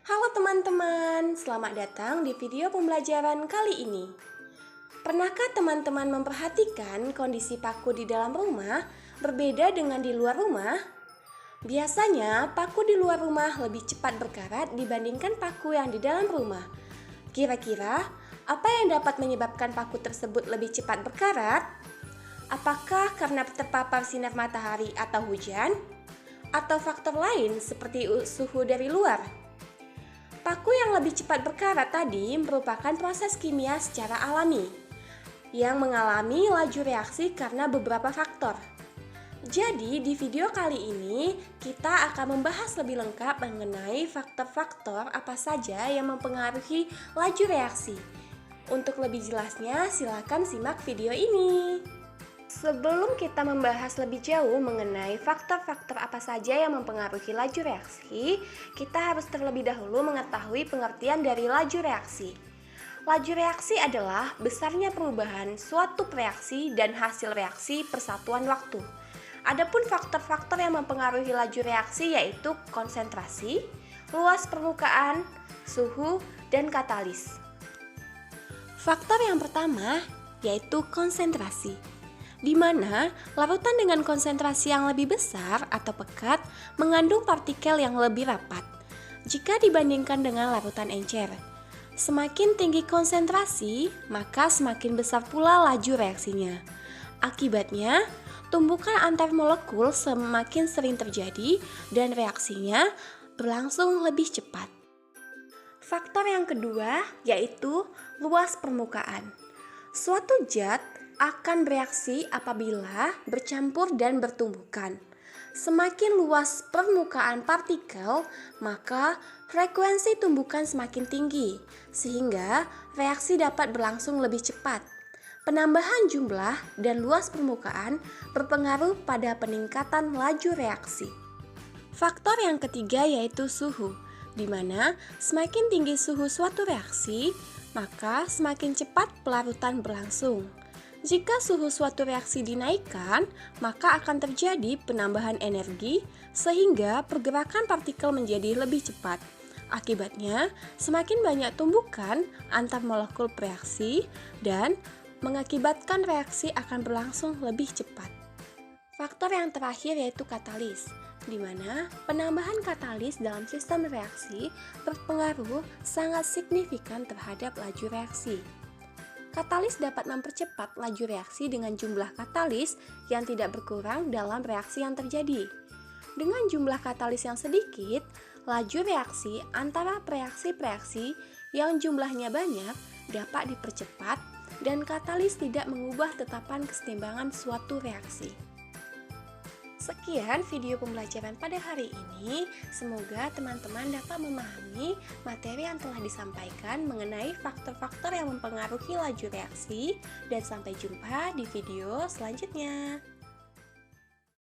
Halo teman-teman, selamat datang di video pembelajaran kali ini. Pernahkah teman-teman memperhatikan kondisi paku di dalam rumah berbeda dengan di luar rumah? Biasanya paku di luar rumah lebih cepat berkarat dibandingkan paku yang di dalam rumah. Kira-kira apa yang dapat menyebabkan paku tersebut lebih cepat berkarat? Apakah karena terpapar sinar matahari atau hujan? Atau faktor lain seperti suhu dari luar? Paku yang lebih cepat berkarat tadi merupakan proses kimia secara alami yang mengalami laju reaksi karena beberapa faktor. Jadi di video kali ini kita akan membahas lebih lengkap mengenai faktor-faktor apa saja yang mempengaruhi laju reaksi. Untuk lebih jelasnya silakan simak video ini. Sebelum kita membahas lebih jauh mengenai faktor-faktor apa saja yang mempengaruhi laju reaksi, kita harus terlebih dahulu mengetahui pengertian dari laju reaksi. Laju reaksi adalah besarnya perubahan suatu reaksi dan hasil reaksi persatuan waktu. Adapun faktor-faktor yang mempengaruhi laju reaksi yaitu konsentrasi, luas permukaan, suhu, dan katalis. Faktor yang pertama yaitu konsentrasi, di mana larutan dengan konsentrasi yang lebih besar atau pekat mengandung partikel yang lebih rapat jika dibandingkan dengan larutan encer. Semakin tinggi konsentrasi, maka semakin besar pula laju reaksinya. Akibatnya, tumbukan antar molekul semakin sering terjadi dan reaksinya berlangsung lebih cepat. Faktor yang kedua yaitu luas permukaan. Suatu zat akan bereaksi apabila bercampur dan bertumbukan. Semakin luas permukaan partikel, maka frekuensi tumbukan semakin tinggi, sehingga reaksi dapat berlangsung lebih cepat. Penambahan jumlah dan luas permukaan berpengaruh pada peningkatan laju reaksi. Faktor yang ketiga yaitu suhu, di mana semakin tinggi suhu suatu reaksi, maka semakin cepat pelarutan berlangsung. Jika suhu suatu reaksi dinaikkan, maka akan terjadi penambahan energi sehingga pergerakan partikel menjadi lebih cepat. Akibatnya, semakin banyak tumbukan antar molekul bereaksi dan mengakibatkan reaksi akan berlangsung lebih cepat. Faktor yang terakhir yaitu katalis, di mana penambahan katalis dalam sistem reaksi berpengaruh sangat signifikan terhadap laju reaksi. Katalis dapat mempercepat laju reaksi dengan jumlah katalis yang tidak berkurang dalam reaksi yang terjadi. Dengan jumlah katalis yang sedikit, laju reaksi antara reaksi-reaksi yang jumlahnya banyak dapat dipercepat dan katalis tidak mengubah tetapan kesetimbangan suatu reaksi. Sekian video pembelajaran pada hari ini. Semoga teman-teman dapat memahami materi yang telah disampaikan mengenai faktor-faktor yang mempengaruhi laju reaksi. Dan sampai jumpa di video selanjutnya.